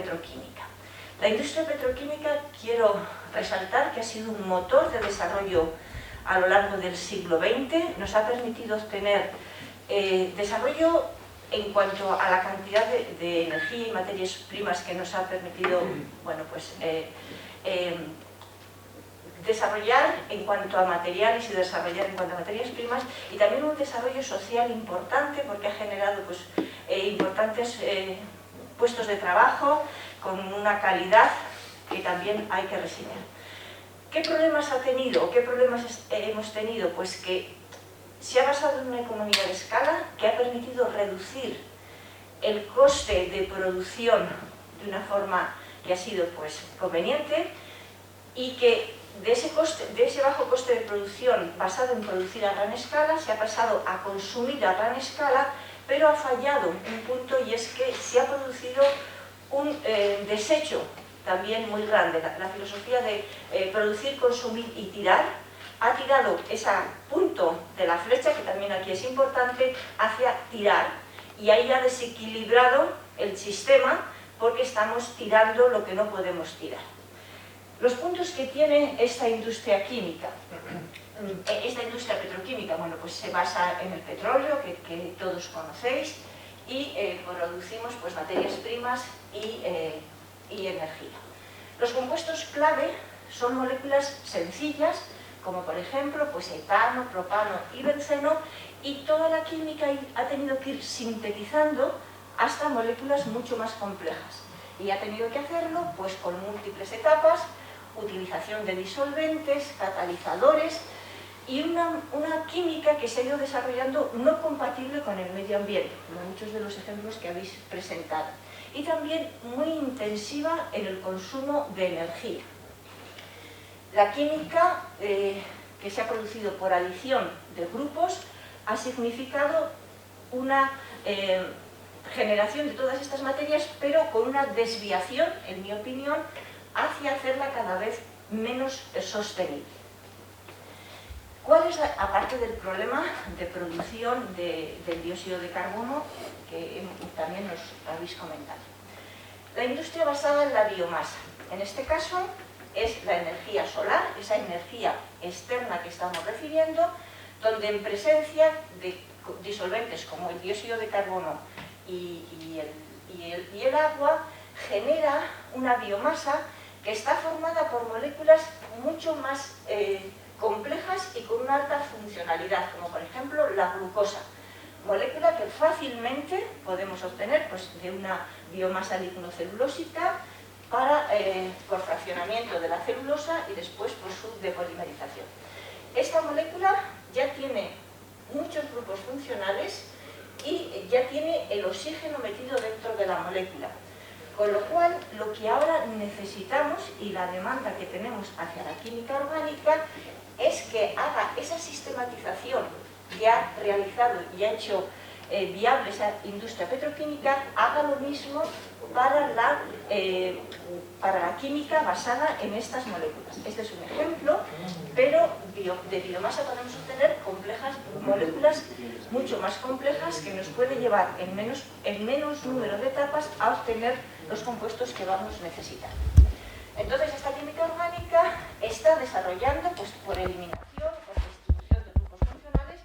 petroquímica. La industria petroquímica, quiero resaltar que ha sido un motor de desarrollo a lo largo del siglo XX, nos ha permitido obtener desarrollo en cuanto a la cantidad de energía y materias primas que nos ha permitido, bueno, pues, desarrollar en cuanto a materiales y desarrollar en cuanto a materias primas, y también un desarrollo social importante porque ha generado pues, importantes puestos de trabajo con una calidad que también hay que reseñar. ¿Qué problemas ha tenido o qué problemas hemos tenido? Pues que se ha basado en una economía de escala que ha permitido reducir el coste de producción de una forma que ha sido pues, conveniente, y que de ese bajo coste de producción basado en producir a gran escala se ha pasado a consumir a gran escala, pero ha fallado un punto, y es que se ha producido un desecho también muy grande. La filosofía de producir, consumir y tirar ha tirado ese punto de la flecha, que también aquí es importante, hacia tirar, y ahí ha desequilibrado el sistema porque estamos tirando lo que no podemos tirar. Los puntos que tiene esta industria química, esta industria petroquímica, bueno, pues se basa en el petróleo, que todos conocéis, y producimos pues, materias primas y energía. Los compuestos clave son moléculas sencillas, como por ejemplo pues, etano, propano y benceno, y toda la química ha tenido que ir sintetizando hasta moléculas mucho más complejas. Y ha tenido que hacerlo pues, con múltiples etapas, utilización de disolventes, catalizadores y una química que se ha ido desarrollando no compatible con el medio ambiente, como muchos de los ejemplos que habéis presentado. Y también muy intensiva en el consumo de energía. La química que se ha producido por adición de grupos ha significado una generación de todas estas materias, pero con una desviación, en mi opinión, hacia hacerla cada vez menos sostenible. ¿Cuál es, aparte del problema de producción del dióxido de carbono, que también nos habéis comentado? La industria basada en la biomasa. En este caso es la energía solar, esa energía externa que estamos refiriendo, donde en presencia de disolventes como el dióxido de carbono y el agua, genera una biomasa que está formada por moléculas mucho más complejas y con una alta funcionalidad, como por ejemplo la glucosa, molécula que fácilmente podemos obtener pues, de una biomasa lignocelulósica por fraccionamiento de la celulosa y después por su depolimerización. Esta molécula ya tiene muchos grupos funcionales y ya tiene el oxígeno metido dentro de la molécula. Con lo cual, lo que ahora necesitamos y la demanda que tenemos hacia la química orgánica es que haga esa sistematización que ha realizado y ha hecho viable esa industria petroquímica, haga lo mismo para la química basada en estas moléculas. Este es un ejemplo, pero de biomasa podemos obtener moléculas mucho más complejas que nos puede llevar en menos número de etapas a obtener los compuestos que vamos necesitando. Entonces, esta química orgánica está desarrollando pues, por eliminación, por distribución de grupos funcionales,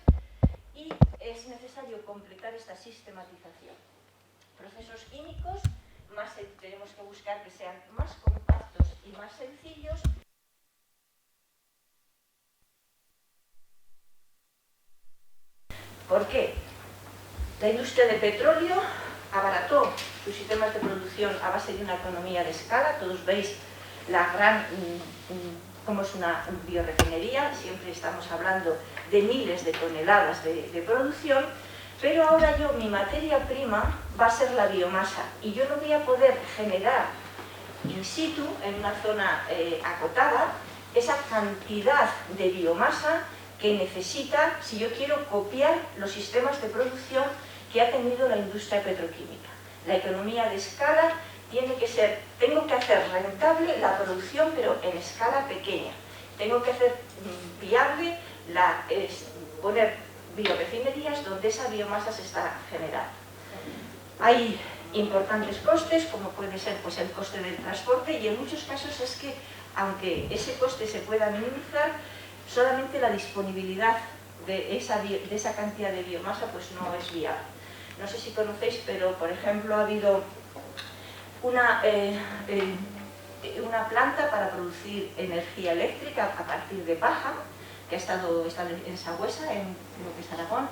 y es necesario completar esta sistematización. Procesos químicos, tenemos que buscar que sean más compactos y más sencillos. ¿Por qué? La industria de petróleo abarató sus sistemas de producción a base de una economía de escala. Todos veis cómo es una biorefinería, siempre estamos hablando de miles de toneladas de producción, pero ahora mi materia prima va a ser la biomasa, y yo no voy a poder generar in situ, en una zona acotada, esa cantidad de biomasa que necesita si yo quiero copiar los sistemas de producción que ha tenido la industria petroquímica. La economía de escala tengo que hacer rentable la producción, pero en escala pequeña. Tengo que hacer viable poner biorefinerías donde esa biomasa se está generando. Hay importantes costes, como puede ser pues, el coste del transporte, y en muchos casos es que, aunque ese coste se pueda minimizar, solamente la disponibilidad de esa cantidad de biomasa pues, no es viable. No sé si conocéis, pero por ejemplo ha habido una planta para producir energía eléctrica a partir de paja, que ha estado en Sagüesa, en lo que es Aragón,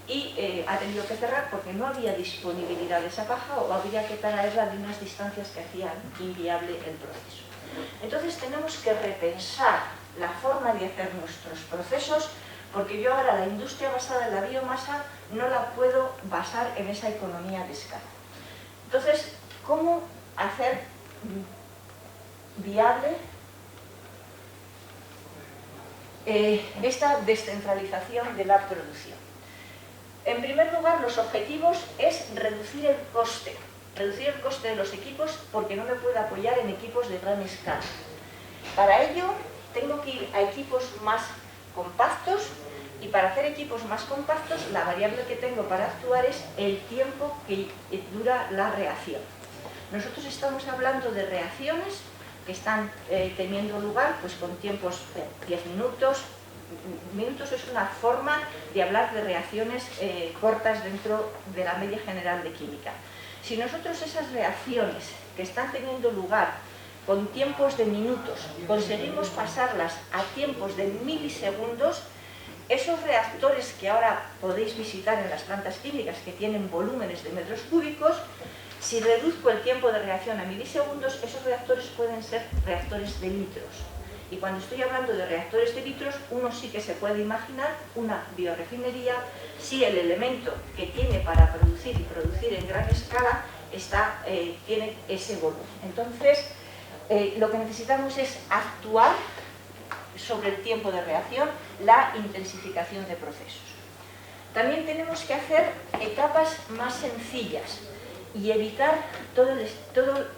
y ha tenido que cerrar porque no había disponibilidad de esa paja o había que traerla de unas distancias que hacían inviable el proceso. Entonces tenemos que repensar la forma de hacer nuestros procesos, porque yo ahora la industria basada en la biomasa no la puedo basar en esa economía de escala. Entonces, ¿cómo hacer viable esta descentralización de la producción? En primer lugar, los objetivos es reducir el coste de los equipos, porque no me puedo apoyar en equipos de gran escala. Para ello, tengo que ir a equipos más compactos, y para hacer equipos más compactos, la variable que tengo para actuar es el tiempo que dura la reacción. Nosotros estamos hablando de reacciones que están teniendo lugar pues, con tiempos de 10 minutos. Minutos es una forma de hablar de reacciones cortas dentro de la media general de química. Si nosotros esas reacciones que están teniendo lugar con tiempos de minutos conseguimos pasarlas a tiempos de milisegundos, esos reactores que ahora podéis visitar en las plantas químicas, que tienen volúmenes de metros cúbicos, si reduzco el tiempo de reacción a milisegundos, esos reactores pueden ser reactores de litros. Y cuando estoy hablando de reactores de litros, uno sí que se puede imaginar una biorefinería si el elemento que tiene para producir y producir en gran escala tiene ese volumen. Entonces, lo que necesitamos es actuar sobre el tiempo de reacción, la intensificación de procesos. También tenemos que hacer etapas más sencillas y evitar todo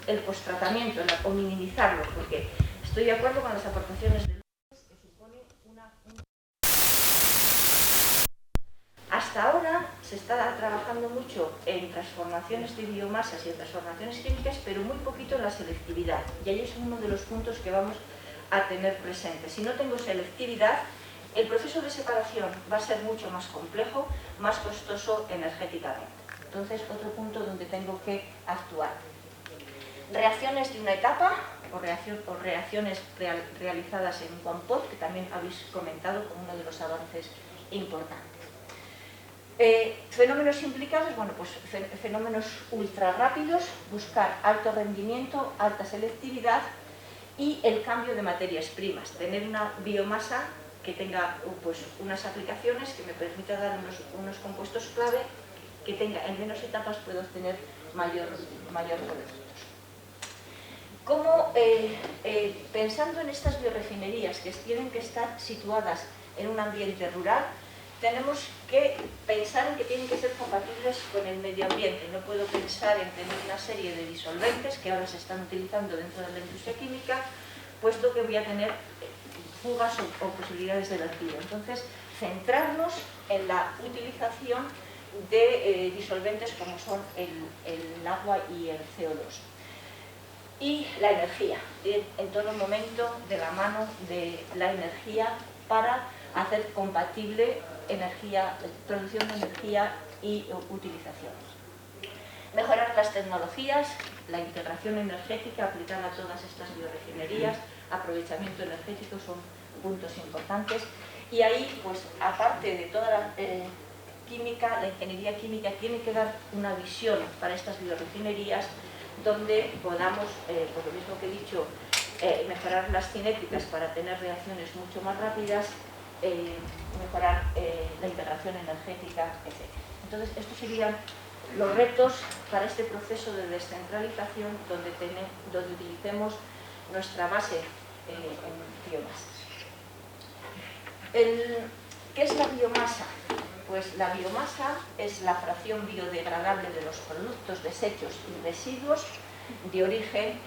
el posttratamiento o minimizarlo, porque estoy de acuerdo con las aportaciones de Lourdes, que supone Hasta ahora se está trabajando mucho en transformaciones de biomasas y en transformaciones químicas, pero muy poquito en la selectividad. Y ahí es uno de los puntos que vamos a tener presente. Si no tengo selectividad, el proceso de separación va a ser mucho más complejo, más costoso energéticamente. Entonces, otro punto donde tengo que actuar. Reacciones de una etapa o reacciones realizadas en one pot, que también habéis comentado como uno de los avances importantes. Fenómenos implicados, bueno, pues fenómenos ultra rápidos, buscar alto rendimiento, alta selectividad y el cambio de materias primas, tener una biomasa que tenga pues, unas aplicaciones que me permita dar unos compuestos clave que tenga en menos etapas, puedo obtener mayor productos. Como pensando en estas biorefinerías que tienen que estar situadas en un ambiente rural, tenemos que pensar en que tienen que ser compatibles con el medio ambiente. No puedo pensar en tener una serie de disolventes que ahora se están utilizando dentro de la industria química, puesto que voy a tener fugas o posibilidades de vertido. Entonces, centrarnos en la utilización de disolventes como son el agua y el CO2. Y la energía, en todo momento de la mano de la energía para hacer compatible producción de energía y utilización. Mejorar las tecnologías, la integración energética aplicada a todas estas biorefinerías, aprovechamiento energético son puntos importantes. Y ahí, pues aparte de toda la química, la ingeniería química tiene que dar una visión para estas biorefinerías donde podamos, por lo mismo que he dicho, mejorar las cinéticas para tener reacciones mucho más rápidas, mejorar la integración energética, etc. Entonces, estos serían los retos para este proceso de descentralización donde utilicemos nuestra base en biomasas. ¿Qué es la biomasa? Pues la biomasa es la fracción biodegradable de los productos, desechos y residuos de origen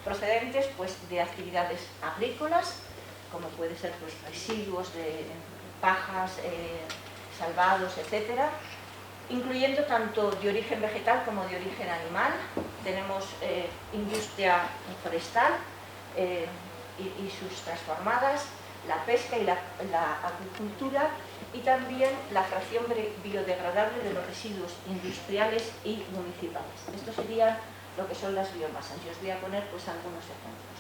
procedentes pues, de actividades agrícolas, como puede ser pues, residuos de pajas, salvados, etc. incluyendo tanto de origen vegetal como de origen animal. Tenemos industria forestal y sus transformadas, la pesca y la acuicultura, y también la fracción biodegradable de los residuos industriales y municipales. Esto sería lo que son las biomasas. Yo os voy a poner pues algunos ejemplos.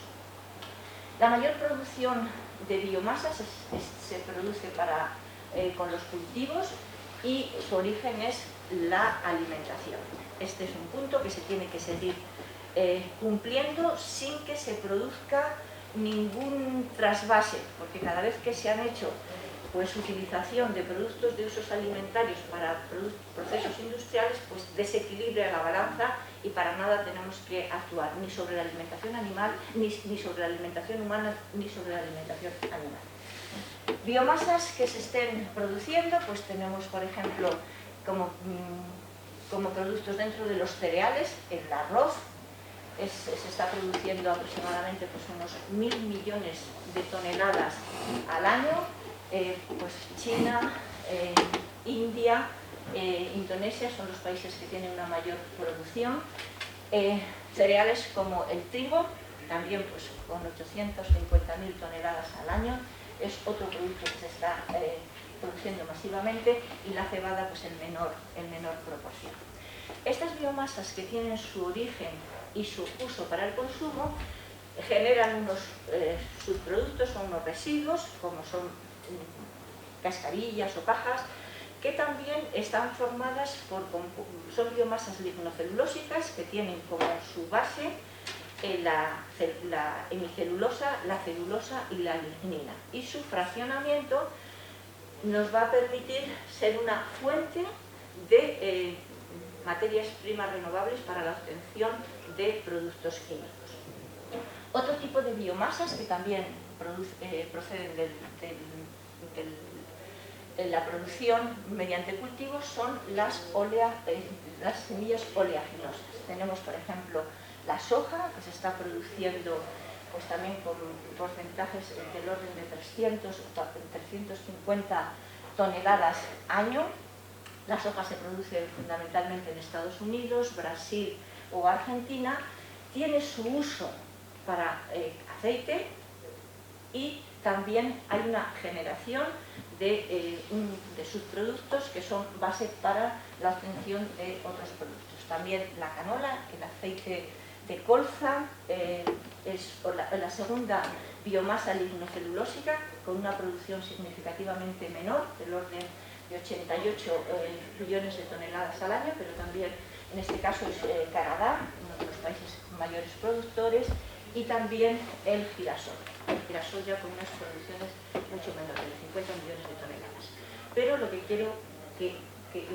La mayor producción de biomasas se produce con los cultivos, y su origen es la alimentación. Este es un punto que se tiene que seguir cumpliendo sin que se produzca ningún trasvase, porque cada vez que se han hecho pues utilización de productos de usos alimentarios para procesos industriales, pues desequilibra la balanza, y para nada tenemos que actuar ni sobre la alimentación animal, ni sobre la alimentación humana, ni sobre la alimentación animal. Biomasas que se estén produciendo, pues tenemos, por ejemplo, como productos dentro de los cereales, el arroz. Se está produciendo aproximadamente pues unos 1.000 millones de toneladas al año. Pues China, India, Indonesia son los países que tienen una mayor producción. Cereales como el trigo, también pues con 850.000 toneladas al año, es otro producto que se está produciendo masivamente, y la cebada pues en menor proporción. Estas biomasas, que tienen su origen y su uso para el consumo, generan unos subproductos o unos residuos, como son cascarillas o pajas, que también están formadas son biomasas lignocelulósicas, que tienen como su base la hemicelulosa, la celulosa y la lignina, y su fraccionamiento nos va a permitir ser una fuente de materias primas renovables para la obtención de productos químicos. Otro tipo de biomasas que también proceden de la producción mediante cultivos son las semillas oleaginosas. Tenemos, por ejemplo, la soja, que se está produciendo pues también con porcentajes del orden de 350 toneladas año. La soja se produce fundamentalmente en Estados Unidos, Brasil o Argentina. Tiene su uso para aceite, y también hay una generación de subproductos que son base para la obtención de otros productos. También la canola, el aceite de colza, es la segunda biomasa lignocelulósica, con una producción significativamente menor, del orden de 88 millones de toneladas al año, pero también en este caso es Canadá, uno de los países mayores productores, y también el girasol. El girasol ya con unas producciones mucho menores, de 50 millones de toneladas. Pero lo que quiero que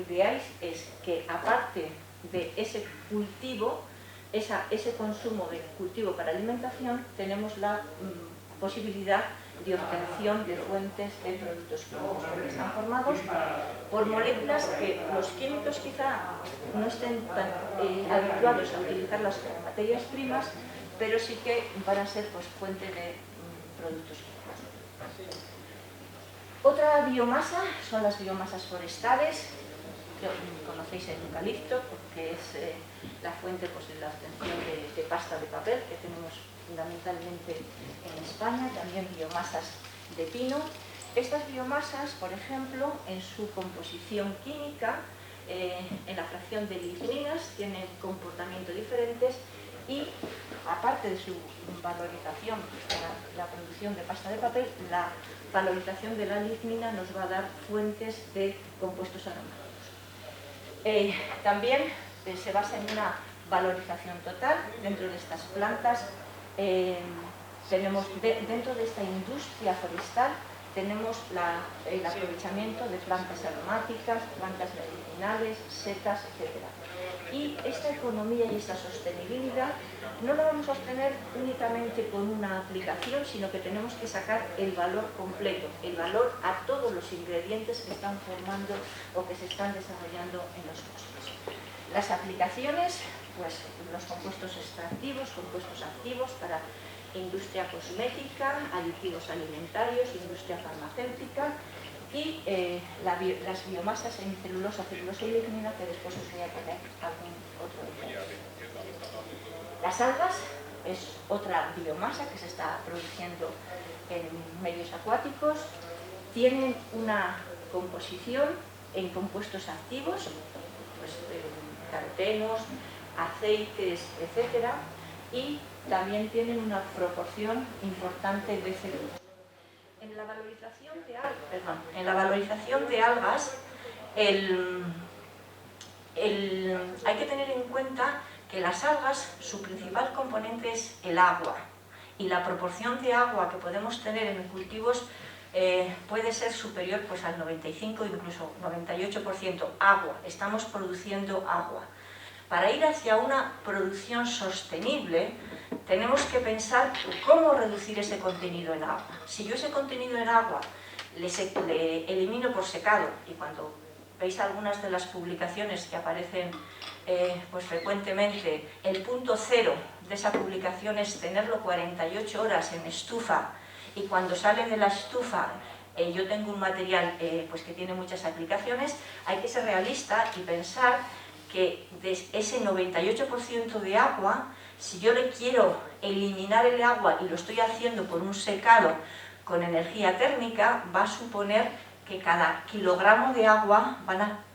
veáis es que, aparte de ese cultivo, ese consumo de cultivo para alimentación, tenemos la posibilidad de obtención de fuentes de productos químicos, porque están formados por moléculas que los químicos quizá no estén tan habituados a utilizarlas como materias primas, pero sí que van a ser pues fuente de productos químicos. Otra biomasa son las biomasas forestales. Conocéis el eucalipto, porque es la fuente pues, de la obtención de pasta de papel que tenemos fundamentalmente en España. También biomasas de pino. Estas biomasas, por ejemplo, en su composición química, en la fracción de ligninas, tienen comportamientos diferentes, y aparte de su valorización para la producción de pasta de papel, la valorización de la lignina nos va a dar fuentes de compuestos aromáticos. También se basa en una valorización total dentro de estas plantas. Tenemos dentro de esta industria forestal tenemos el aprovechamiento de plantas aromáticas, plantas medicinales, setas, etc. Y esta economía y esta sostenibilidad no la vamos a obtener únicamente con una aplicación, sino que tenemos que sacar el valor completo, el valor a todos los ingredientes que están formando o que se están desarrollando en los bosques. Las aplicaciones, pues los compuestos extractivos, compuestos activos para industria cosmética, aditivos alimentarios, industria farmacéutica, y las biomasas en celulosa y lignina, que después os voy a poner algún otro ejemplo. Las algas es otra biomasa que se está produciendo en medios acuáticos. Tienen una composición en compuestos activos, pues, carotenos, aceites, etc. Y también tienen una proporción importante de celulosa. En la valorización de algas, hay que tener en cuenta que las algas, su principal componente es el agua, y la proporción de agua que podemos tener en cultivos puede ser superior pues, al 95, incluso 98% agua. Estamos produciendo agua. Para ir hacia una producción sostenible, tenemos que pensar cómo reducir ese contenido en agua. Si yo ese contenido en agua le elimino por secado, y cuando veis algunas de las publicaciones que aparecen pues frecuentemente, el punto cero de esa publicación es tenerlo 48 horas en estufa, y cuando sale de la estufa yo tengo un material pues que tiene muchas aplicaciones. Hay que ser realista y pensar que de ese 98% de agua, si yo le quiero eliminar el agua y lo estoy haciendo por un secado con energía térmica, va a suponer que cada kilogramo de agua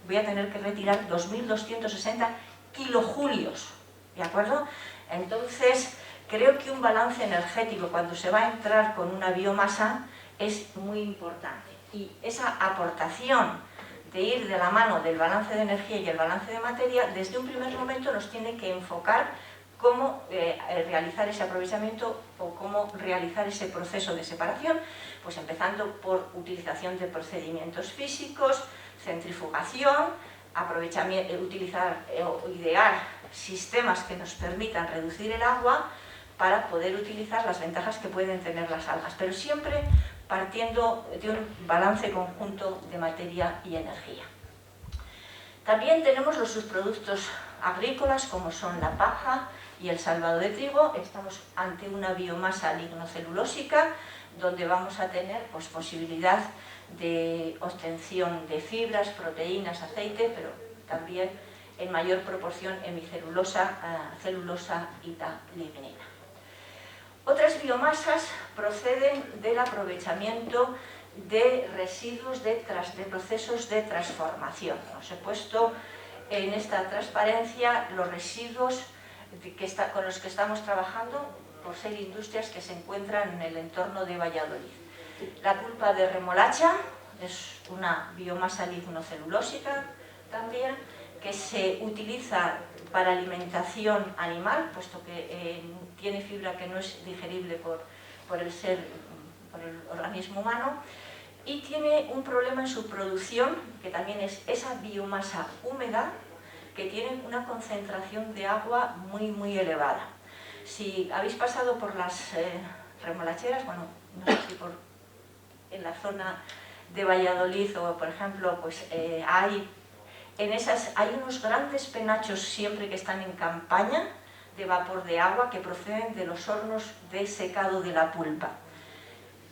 voy a tener que retirar 2.260 kilojulios, ¿de acuerdo? Entonces, creo que un balance energético cuando se va a entrar con una biomasa es muy importante. Y esa aportación de ir de la mano del balance de energía y el balance de materia, desde un primer momento nos tiene que enfocar cómo realizar ese aprovechamiento o cómo realizar ese proceso de separación, pues empezando por utilización de procedimientos físicos, centrifugación, utilizar o idear sistemas que nos permitan reducir el agua para poder utilizar las ventajas que pueden tener las algas, pero siempre partiendo de un balance conjunto de materia y energía. También tenemos los subproductos agrícolas, como son la paja y el salvado de trigo. Estamos ante una biomasa lignocelulósica, donde vamos a tener pues, posibilidad de obtención de fibras, proteínas, aceite, pero también en mayor proporción hemicelulosa, celulosa y lignina. Otras biomasas proceden del aprovechamiento de residuos de procesos de transformación. Os he puesto en esta transparencia los residuos con los que estamos trabajando por ser industrias que se encuentran en el entorno de Valladolid. La pulpa de remolacha es una biomasa lignocelulósica también, que se utiliza para alimentación animal, puesto que tiene fibra que no es digerible por el organismo humano, y tiene un problema en su producción, que también es esa biomasa húmeda que tiene una concentración de agua muy elevada. Si habéis pasado por las remolacheras, bueno, no sé si en la zona de Valladolid o por ejemplo, pues hay unos grandes penachos siempre que están en campaña de vapor de agua que proceden de los hornos de secado de la pulpa.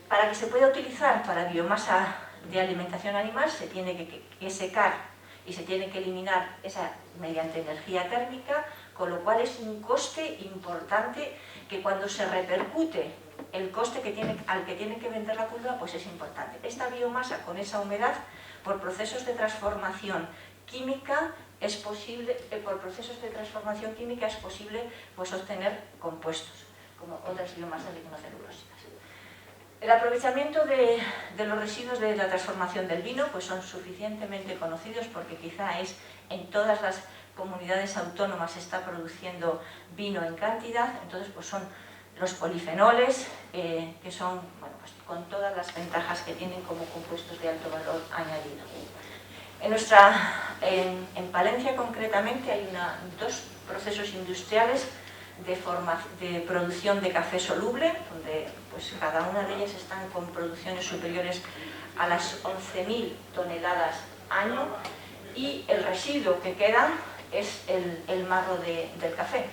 Para que se pueda utilizar para biomasa de alimentación animal se tiene que secar y se tiene que eliminar esa mediante energía térmica, con lo cual es un coste importante que cuando se repercute el coste al que tiene que vender la pulpa, pues es importante. Esta biomasa con esa humedad, por procesos de transformación química, es posible pues, obtener compuestos, como otras biomasas lignocelulósicas. El aprovechamiento de los residuos de la transformación del vino pues son suficientemente conocidos, porque quizá en todas las comunidades autónomas se está produciendo vino en cantidad. Entonces pues son los polifenoles, que son bueno, pues, con todas las ventajas que tienen como compuestos de alto valor añadido. En Palencia concretamente hay dos procesos industriales de producción de café soluble, donde pues, cada una de ellas están con producciones superiores a las 11.000 toneladas año, y el residuo que queda es el marro del café,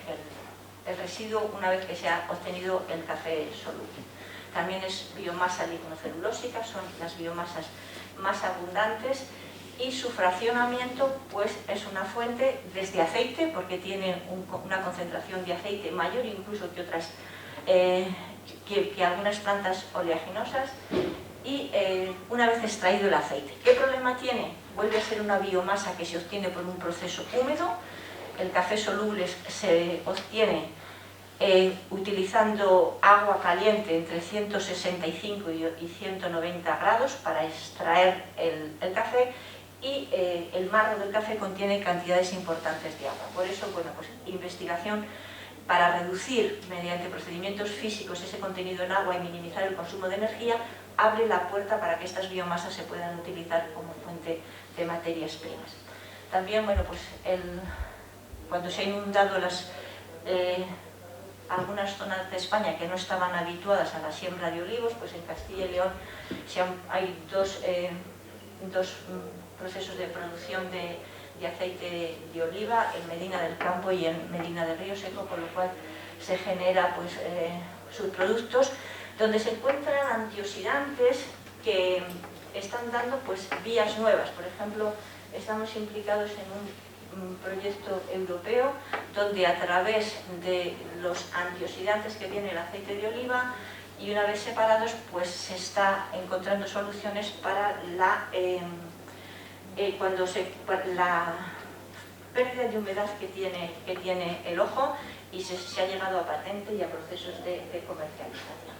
el residuo una vez que se ha obtenido el café soluble. También es biomasa lignocelulósica, son las biomasas más abundantes, y su fraccionamiento pues es una fuente desde aceite, porque tiene una concentración de aceite mayor incluso que otras que algunas plantas oleaginosas, y una vez extraído el aceite. ¿Qué problema tiene? Vuelve a ser una biomasa que se obtiene por un proceso húmedo. El café soluble se obtiene utilizando agua caliente entre 165 y 190 grados para extraer el café, y el marro del café contiene cantidades importantes de agua. Por eso, bueno, pues investigación para reducir mediante procedimientos físicos ese contenido en agua y minimizar el consumo de energía, abre la puerta para que estas biomasas se puedan utilizar como fuente de materias primas. También, bueno, pues cuando se han inundado algunas zonas de España que no estaban habituadas a la siembra de olivos, pues en Castilla y León hay dos procesos de producción de aceite de oliva, en Medina del Campo y en Medina del Río Seco, con lo cual se genera pues, subproductos donde se encuentran antioxidantes que están dando pues, vías nuevas. Por ejemplo, estamos implicados en un proyecto europeo donde a través de los antioxidantes que tiene el aceite de oliva y una vez separados, pues se está encontrando soluciones para la pérdida de humedad que tiene el ojo, y se ha llegado a patente y a procesos de comercialización.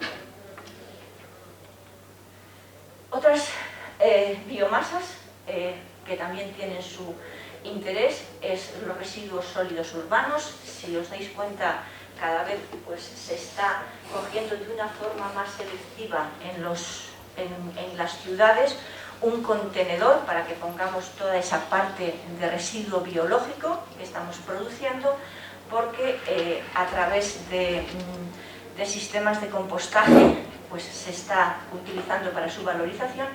Otras biomasas que también tienen su interés es los residuos sólidos urbanos. Si os dais cuenta, cada vez pues, se está cogiendo de una forma más selectiva en las ciudades un contenedor para que pongamos toda esa parte de residuo biológico que estamos produciendo, porque a través de sistemas de compostaje pues, se está utilizando para su valorización.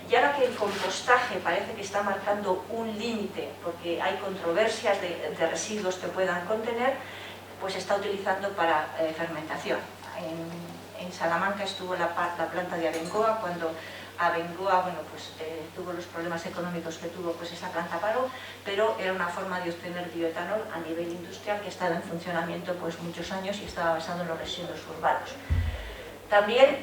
Y ahora que el compostaje parece que está marcando un límite, porque hay controversias de residuos que puedan contener, pues se está utilizando para fermentación. En Salamanca estuvo la planta de Abengoa. Cuando Abengoa, bueno, pues, tuvo los problemas económicos que tuvo, pues esa planta paró, pero era una forma de obtener bioetanol a nivel industrial que estaba en funcionamiento pues, muchos años y estaba basado en los residuos urbanos. También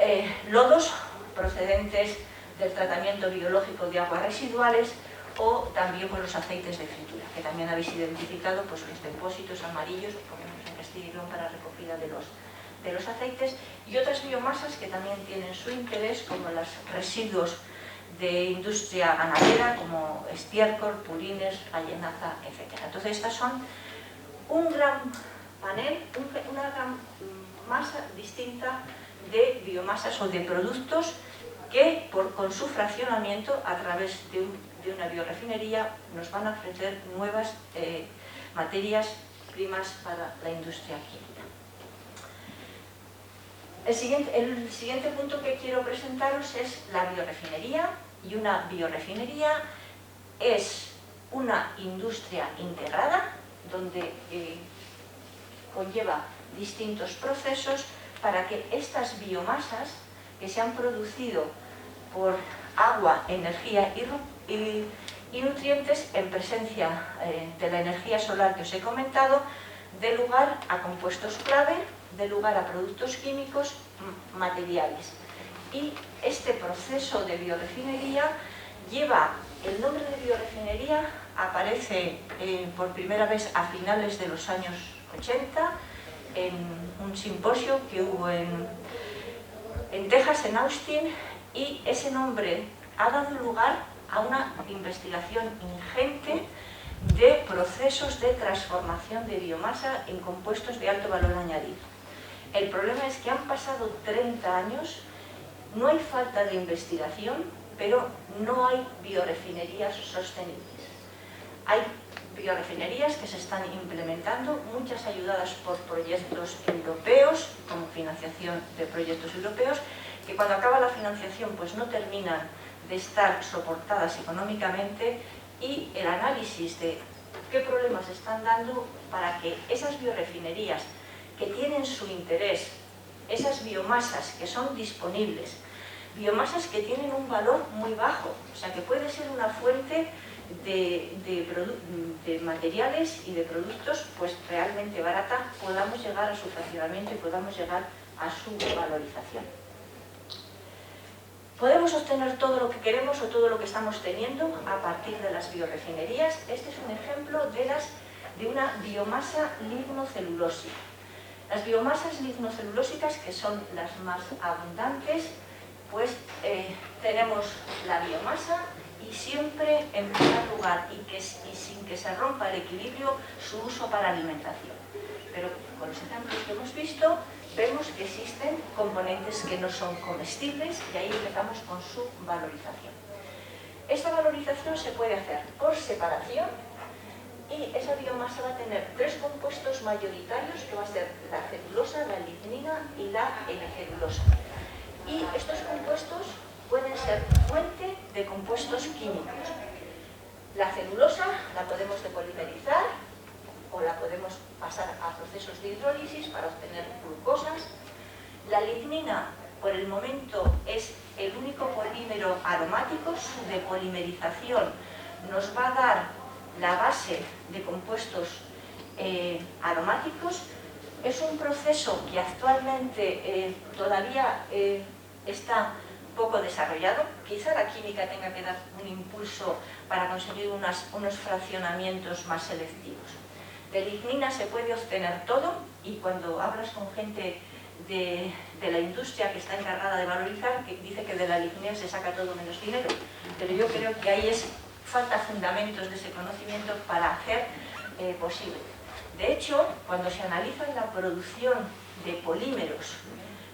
lodos procedentes del tratamiento biológico de aguas residuales, o también pues, los aceites de fritura, que también habéis identificado pues, los depósitos amarillos, por ejemplo en Castilla y León, para recogida de los aceites, y otras biomasas que también tienen su interés, como los residuos de industria ganadera, como estiércol, purines, allenaza, etc. Entonces estas son un gran panel, una gran masa distinta de biomasas o de productos que con su fraccionamiento a través de una biorefinería nos van a ofrecer nuevas materias primas para la industria química. El siguiente punto que quiero presentaros es la biorefinería, y una biorefinería es una industria integrada donde conlleva distintos procesos para que estas biomasas que se han producido por agua, energía y nutrientes en presencia de la energía solar que os he comentado, dé lugar a compuestos clave, dé lugar a productos químicos, materiales. Y este proceso de biorefinería lleva el nombre de biorefinería, aparece por primera vez a finales de los años 80 en un simposio que hubo en Texas, en Austin, y ese nombre ha dado lugar a una investigación ingente de procesos de transformación de biomasa en compuestos de alto valor añadido. El problema es que han pasado 30 años, no hay falta de investigación, pero no hay biorefinerías sostenibles. Hay biorefinerías que se están implementando, muchas ayudadas por proyectos europeos, como financiación de proyectos europeos, que cuando acaba la financiación pues no terminan de estar soportadas económicamente, y el análisis de qué problemas están dando para que esas biorefinerías que tienen su interés, esas biomasas que son disponibles, biomasas que tienen un valor muy bajo, o sea que puede ser una fuente de materiales y de productos pues realmente barata, podamos llegar a su fraccionamiento y podamos llegar a su valorización. Podemos obtener todo lo que queremos o todo lo que estamos teniendo a partir de las biorefinerías. Este es un ejemplo de una biomasa lignocelulósica. Las biomasas lignocelulósicas, que son las más abundantes, pues tenemos la biomasa y siempre, en primer lugar, y sin que se rompa el equilibrio, su uso para alimentación. Pero con los ejemplos que hemos visto, vemos que existen componentes que no son comestibles y ahí empezamos con su valorización. Esta valorización se puede hacer por separación y esa biomasa va a tener tres compuestos mayoritarios, que va a ser la celulosa, la lignina y la N-celulosa. Y estos compuestos pueden ser fuente de compuestos químicos. La celulosa la podemos depolimerizar o la podemos pasar a procesos de hidrólisis para obtener glucosas. La lignina, por el momento, es el único polímero aromático. Su depolimerización nos va a dar la base de compuestos aromáticos. Es un proceso que actualmente todavía está poco desarrollado. Quizá la química tenga que dar un impulso para conseguir unos fraccionamientos más selectivos. De lignina se puede obtener todo y cuando hablas con gente de la industria que está encargada de valorizar, que dice que de la lignina se saca todo menos dinero, pero yo creo que ahí falta fundamentos de ese conocimiento para hacer posible. De hecho, cuando se analiza la producción de polímeros,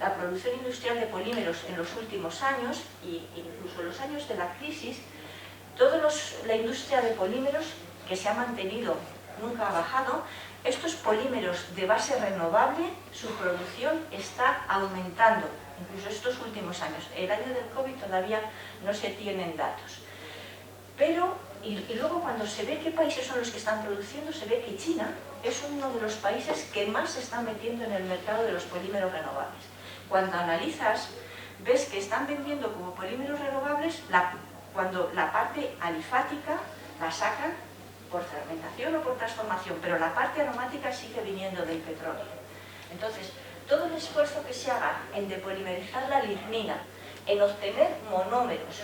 la producción industrial de polímeros en los últimos años, e incluso en los años de la crisis, la industria de polímeros que se ha mantenido, nunca ha bajado. Estos polímeros de base renovable, su producción está aumentando, incluso estos últimos años. El año del COVID todavía no se tienen datos. Pero, y luego cuando se ve qué países son los que están produciendo, se ve que China es uno de los países que más se están metiendo en el mercado de los polímeros renovables. Cuando analizas, ves que están vendiendo como polímeros renovables cuando la parte alifática la sacan por fermentación o por transformación, pero la parte aromática sigue viniendo del petróleo. Entonces, todo el esfuerzo que se haga en depolimerizar la lignina, en obtener monómeros,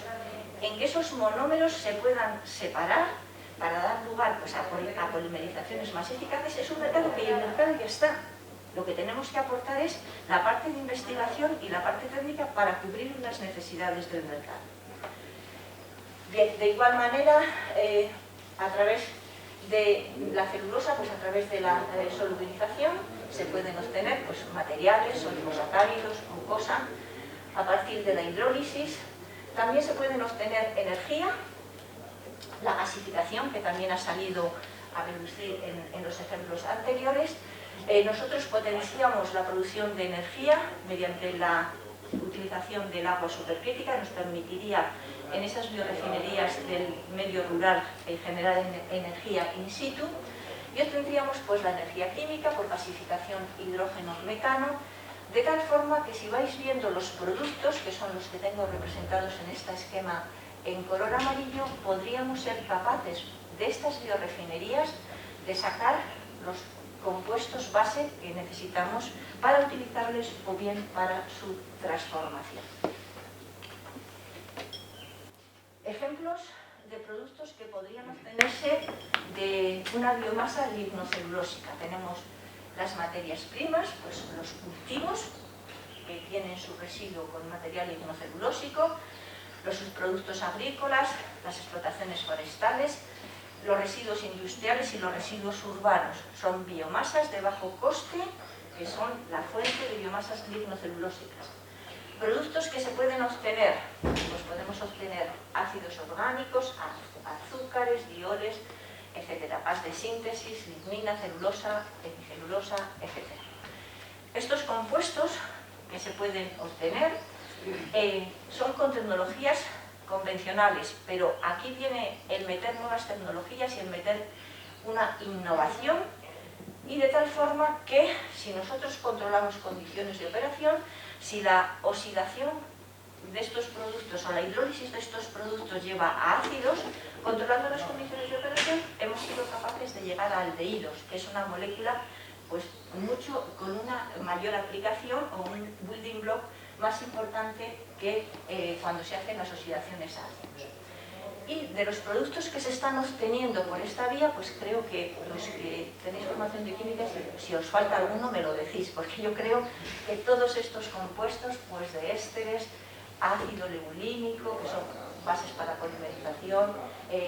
en que esos monómeros se puedan separar para dar lugar pues, a polimerizaciones más eficaces, es un mercado que el mercado ya está. Lo que tenemos que aportar es la parte de investigación y la parte técnica para cubrir las necesidades del mercado. Bien, de igual manera, a través de la celulosa, pues a través de la solubilización, se pueden obtener pues, materiales, oligosacáridos, glucosa, a partir de la hidrólisis. También se pueden obtener energía, la gasificación, que también ha salido a reducir en los ejemplos anteriores. Nosotros potenciamos la producción de energía mediante la utilización del agua supercrítica, nos permitiría en esas biorefinerías del medio rural generar energía in situ, y obtendríamos pues, la energía química por gasificación hidrógeno-metano, de tal forma que si vais viendo los productos, que son los que tengo representados en este esquema en color amarillo, podríamos ser capaces de estas biorefinerías de sacar los compuestos base que necesitamos para utilizarles o bien para su transformación. Ejemplos de productos que podrían obtenerse de una biomasa lignocelulósica. Tenemos las materias primas, pues los cultivos que tienen su residuo con material lignocelulósico, los subproductos agrícolas, las explotaciones forestales, los residuos industriales y los residuos urbanos. Son biomasas de bajo coste que son la fuente de biomasas lignocelulósicas. Productos que se pueden obtener, pues podemos obtener ácidos orgánicos, azúcares, dioles, etc. Pas de síntesis, lignina, celulosa, hemicelulosa, etc. Estos compuestos que se pueden obtener son con tecnologías convencionales, pero aquí viene el meter nuevas tecnologías y el meter una innovación, y de tal forma que si nosotros controlamos condiciones de operación, si la oxidación de estos productos o la hidrólisis de estos productos lleva a ácidos, controlando las condiciones de operación hemos sido capaces de llegar a aldehídos, que es una molécula pues con una mayor aplicación o un building block más importante que cuando se hacen las oxidaciones a ácidos. Y de los productos que se están obteniendo por esta vía, pues creo que los que tenéis formación de química, si os falta alguno me lo decís, porque yo creo que todos estos compuestos, pues de ésteres, ácido legulínico, que son bases para polimerización,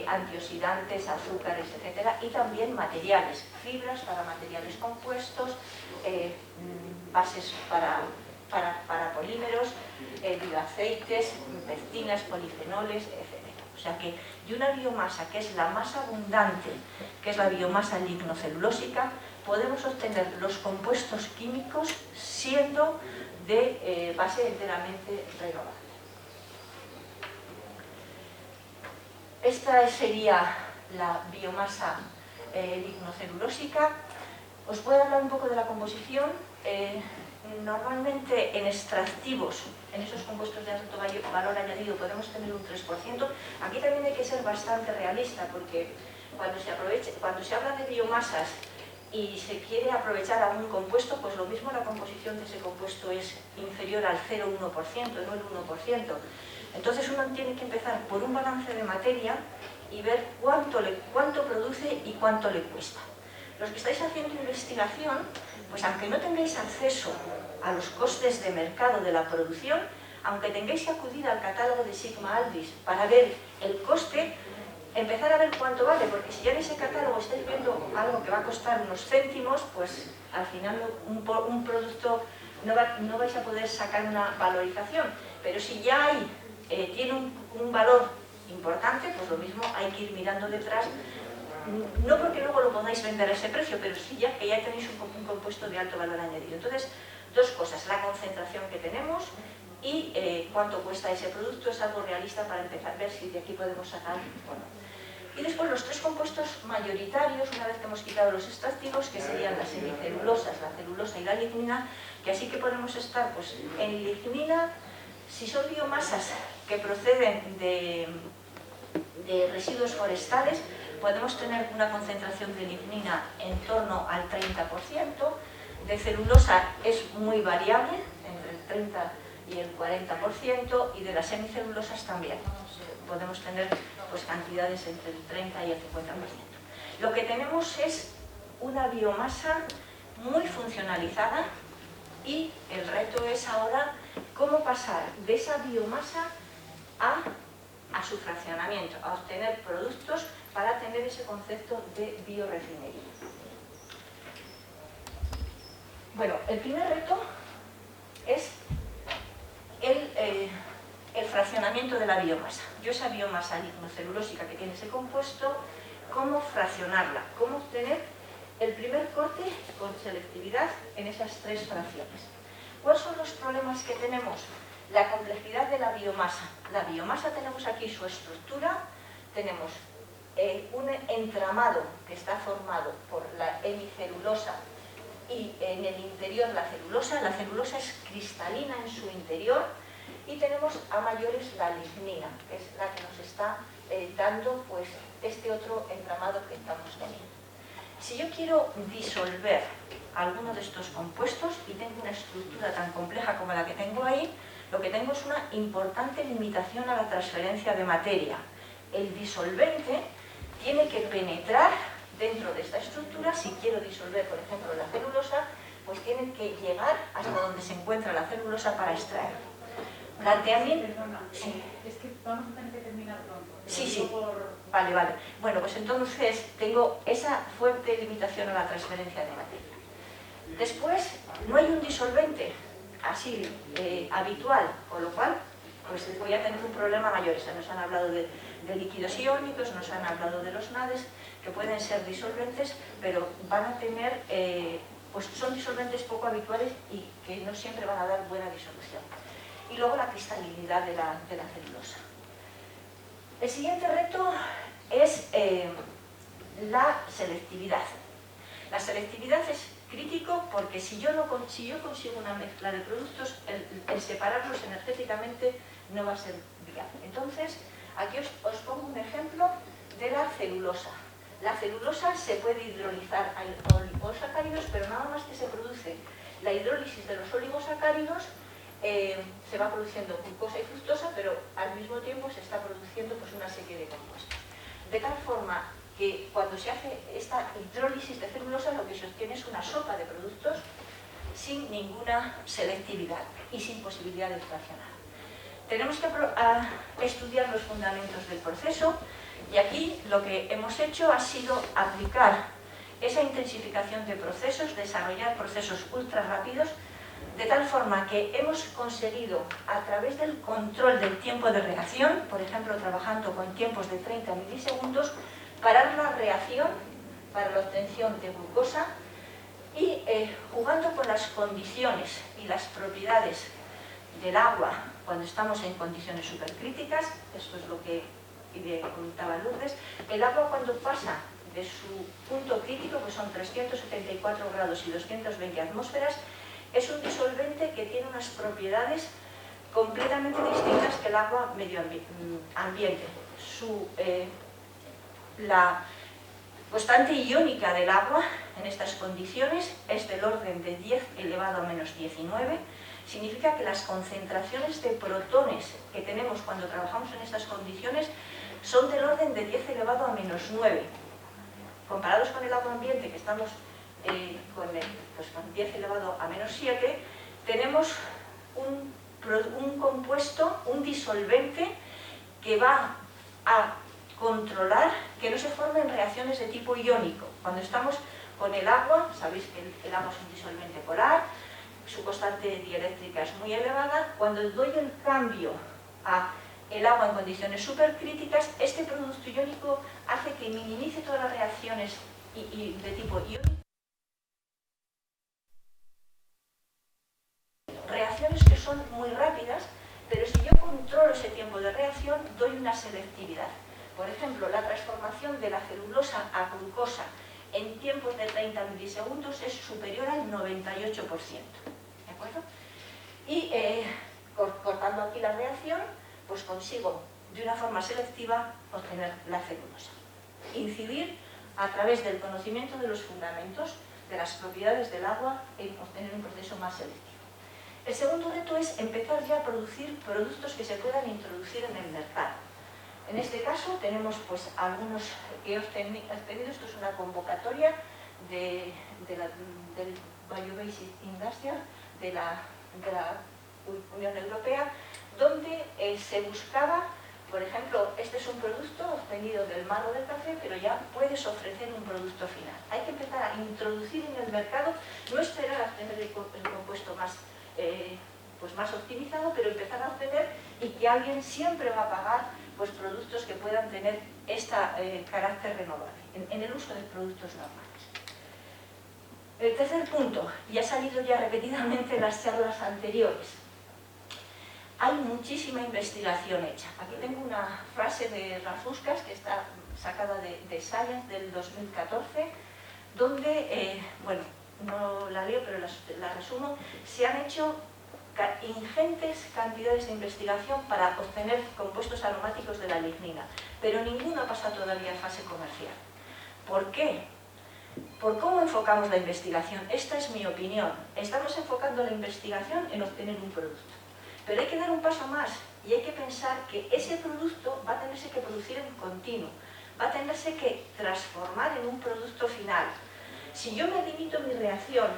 antioxidantes, azúcares, etcétera, y también materiales, fibras para materiales compuestos, bases para polímeros, bioaceites, pectinas, polifenoles, etcétera. O sea que de una biomasa que es la más abundante, que es la biomasa lignocelulósica, podemos obtener los compuestos químicos siendo de base enteramente renovable. Esta sería la biomasa lignocelulósica. Os voy a hablar un poco de la composición. Normalmente en extractivos, en esos compuestos de alto valor añadido, podemos tener un 3%. Aquí también hay que ser bastante realista, porque cuando se habla de biomasas y se quiere aprovechar algún compuesto, pues lo mismo la composición de ese compuesto es inferior al 0,1%, no el 1%. Entonces uno tiene que empezar por un balance de materia y ver cuánto produce y cuánto le cuesta. Los que estáis haciendo investigación, pues aunque no tengáis acceso a los costes de mercado de la producción, aunque tengáis que acudir al catálogo de Sigma Aldrich para ver el coste, empezar a ver cuánto vale, porque si ya en ese catálogo estáis viendo algo que va a costar unos céntimos, pues al final un producto no vais a poder sacar una valorización. Pero si ya tiene un valor importante, pues lo mismo hay que ir mirando detrás, no porque luego lo podáis vender a ese precio, pero sí ya que ya tenéis un compuesto de alto valor añadido. Entonces, dos cosas, la concentración que tenemos y cuánto cuesta ese producto, es algo realista para empezar a ver si de aquí podemos sacar o no. Y después los tres compuestos mayoritarios, una vez que hemos quitado los extractivos, que serían las semicelulosas, la celulosa y la lignina, que así que podemos estar pues, en lignina, si son biomasas que proceden de residuos forestales, podemos tener una concentración de lignina en torno al 30%, de celulosa es muy variable, entre el 30 y el 40%, y de las semicelulosas también. Podemos tener pues, cantidades entre el 30 y el 50%. Lo que tenemos es una biomasa muy funcionalizada y el reto es ahora cómo pasar de esa biomasa a su fraccionamiento, a obtener productos para tener ese concepto de biorefinería. Bueno, el primer reto es el fraccionamiento de la biomasa. Yo esa biomasa lignocelulósica que tiene ese compuesto, cómo fraccionarla, cómo obtener el primer corte con selectividad en esas tres fracciones. ¿Cuáles son los problemas que tenemos? La complejidad de la biomasa. La biomasa tenemos aquí su estructura, tenemos un entramado que está formado por la hemicelulosa y en el interior la celulosa es cristalina en su interior, y tenemos a mayores la lignina, que es la que nos está dando pues, este otro entramado que estamos teniendo. Si yo quiero disolver alguno de estos compuestos y tengo una estructura tan compleja como la que tengo ahí, lo que tengo es una importante limitación a la transferencia de materia. El disolvente tiene que penetrar dentro de esta estructura. Si quiero disolver, por ejemplo, la celulosa, pues tiene que llegar hasta donde se encuentra la celulosa para extraer. Planteamiento. Perdona, sí. Es que vamos a tener que terminar pronto. Sí. Vale. Bueno, pues entonces tengo esa fuerte limitación a la transferencia de materia. Después, no hay un disolvente así habitual, con lo cual pues voy a tener un problema mayor. Nos han hablado de líquidos iónicos, nos han hablado de los NADES, que pueden ser disolventes, pero van a tener, pues son disolventes poco habituales y que no siempre van a dar buena disolución. Y luego la cristalinidad de la celulosa. El siguiente reto es la selectividad. La selectividad es crítico porque si yo consigo una mezcla de productos, el separarlos energéticamente no va a ser viable. Entonces, aquí os pongo un ejemplo de la celulosa. La celulosa se puede hidrolizar a oligosacáridos, pero nada más que se produce la hidrólisis de los oligosacáridos, se va produciendo glucosa y fructosa, pero al mismo tiempo se está produciendo pues, una serie de compuestos. De tal forma que cuando se hace esta hidrólisis de celulosa, lo que se obtiene es una sopa de productos sin ninguna selectividad y sin posibilidad de fraccionar. Tenemos que estudiar los fundamentos del proceso y aquí lo que hemos hecho ha sido aplicar esa intensificación de procesos, desarrollar procesos ultra rápidos, de tal forma que hemos conseguido, a través del control del tiempo de reacción, por ejemplo, trabajando con tiempos de 30 milisegundos, parar la reacción para la obtención de glucosa y jugando con las condiciones y las propiedades del agua cuando estamos en condiciones supercríticas, esto es lo que comentaba Lourdes, el agua cuando pasa de su punto crítico, que son 374 grados y 220 atmósferas, es un disolvente que tiene unas propiedades completamente distintas que el agua medio ambiente. La constante iónica del agua en estas condiciones es del orden de 10 elevado a menos 19. Significa que las concentraciones de protones que tenemos cuando trabajamos en estas condiciones son del orden de 10 elevado a menos 9. Comparados con el agua ambiente, que estamos con 10 elevado a menos 7, tenemos un compuesto, un disolvente que va a controlar que no se formen reacciones de tipo iónico. Cuando estamos con el agua, sabéis que el agua es un disolvente polar, su constante dieléctrica es muy elevada. Cuando doy el cambio a el agua en condiciones supercríticas, este producto iónico hace que minimice todas las reacciones de tipo iónico. Reacciones que son muy rápidas, pero si yo controlo ese tiempo de reacción, doy una selectividad. Por ejemplo, la transformación de la celulosa a glucosa en tiempos de 30 milisegundos es superior al 98%. ¿De acuerdo? Y cortando aquí la reacción, pues consigo de una forma selectiva obtener la celulosa. Incidir a través del conocimiento de los fundamentos de las propiedades del agua en obtener un proceso más selectivo. El segundo reto es empezar ya a producir productos que se puedan introducir en el mercado. En este caso tenemos pues algunos que he obtenido, esto es una convocatoria del Biobasic Industrial de la Unión Europea, donde se buscaba, por ejemplo, este es un producto obtenido del malo del café, pero ya puedes ofrecer un producto final. Hay que empezar a introducir en el mercado, no esperar a tener el compuesto más optimizado, pero empezar a obtener y que alguien siempre va a pagar pues, productos que puedan tener este carácter renovable en el uso de productos normales. El tercer punto, y ha salido ya repetidamente en las charlas anteriores, hay muchísima investigación hecha. Aquí tengo una frase de Rafuskas que está sacada de Science del 2014, donde, bueno, no la leo pero la resumo, se han hecho ingentes cantidades de investigación para obtener compuestos aromáticos de la lignina, pero ninguno ha pasado todavía a fase comercial. ¿Por qué? ¿Por cómo enfocamos la investigación? Esta es mi opinión. Estamos enfocando la investigación en obtener un producto. Pero hay que dar un paso más y hay que pensar que ese producto va a tenerse que producir en continuo, va a tenerse que transformar en un producto final. Si yo me limito mi reacción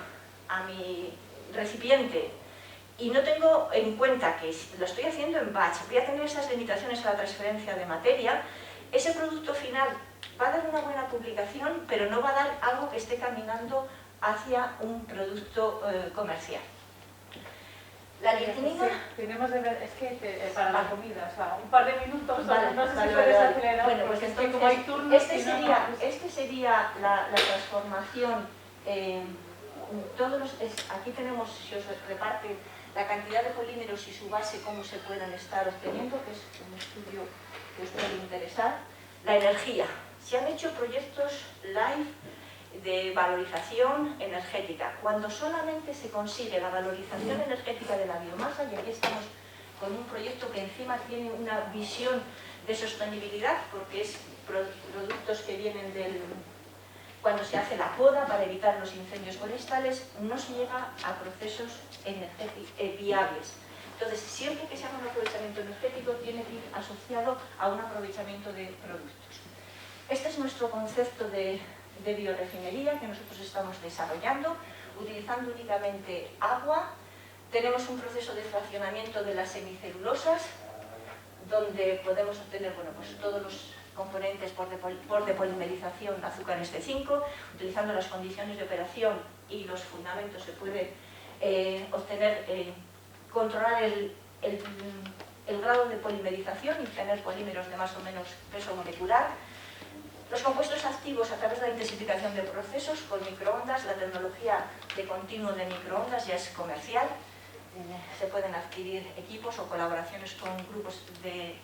a mi recipiente y no tengo en cuenta que lo estoy haciendo en batch, voy a tener esas limitaciones a la transferencia de materia, ese producto final va a dar una buena publicación, pero no va a dar algo que esté caminando hacia un producto comercial. La lignina... Sí, tenemos de ver, es que para la comida, o sea, un par de minutos, vale, no sé vale, si puedes vale. acelerar, Bueno, porque pues es que entonces, como hay turnos... este sería la transformación, aquí tenemos, si os reparte, la cantidad de polímeros y su base, cómo se puedan estar obteniendo, que es un estudio que os puede interesar. La energía. Se han hecho proyectos live de valorización energética. Cuando solamente se consigue la valorización energética de la biomasa, y aquí estamos con un proyecto que encima tiene una visión de sostenibilidad, porque es productos que vienen cuando se hace la poda para evitar los incendios forestales, no se llega a procesos viables. Entonces, siempre que se haga un aprovechamiento energético, tiene que ir asociado a un aprovechamiento de productos. Este es nuestro concepto de biorefinería que nosotros estamos desarrollando, utilizando únicamente agua. Tenemos un proceso de fraccionamiento de las semicelulosas, donde podemos obtener pues todos los componentes por depolimerización, azúcares de 5, utilizando las condiciones de operación y los fundamentos se puede obtener, controlar el grado de polimerización y tener polímeros de más o menos peso molecular. Los compuestos activos a través de la intensificación de procesos por microondas, la tecnología de continuo de microondas ya es comercial. Se pueden adquirir equipos o colaboraciones con grupos de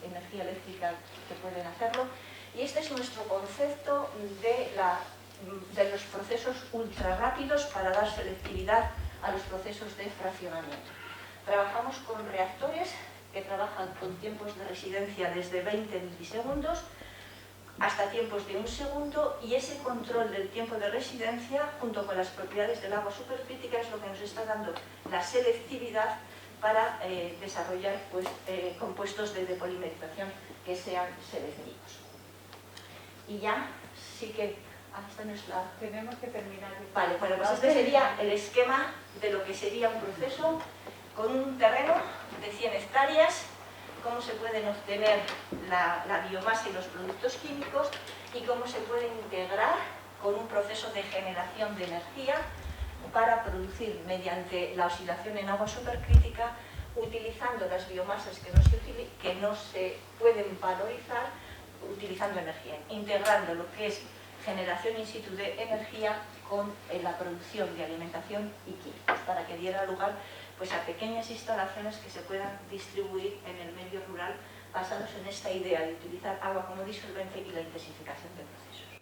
energía eléctrica que pueden hacerlo. Y este es nuestro concepto de los procesos ultra rápidos para dar selectividad a los procesos de fraccionamiento. Trabajamos con reactores que trabajan con tiempos de residencia desde 20 milisegundos hasta tiempos de 1 segundo, y ese control del tiempo de residencia junto con las propiedades del agua supercrítica es lo que nos está dando la selectividad para desarrollar pues, compuestos de depolimerización que sean selectivos. Y ya sí que esta no es la... Tenemos que terminar. Vale, bueno, pues este sería el esquema de lo que sería un proceso con un terreno de 100 hectáreas, cómo se pueden obtener la biomasa y los productos químicos y cómo se puede integrar con un proceso de generación de energía para producir mediante la oscilación en agua supercrítica, utilizando las biomasas que no se pueden valorizar, utilizando energía, integrando lo que es generación in situ de energía con la producción de alimentación y químicos, para que diera lugar pues, a pequeñas instalaciones que se puedan distribuir en el medio rural basados en esta idea de utilizar agua como disolvente y la intensificación de procesos.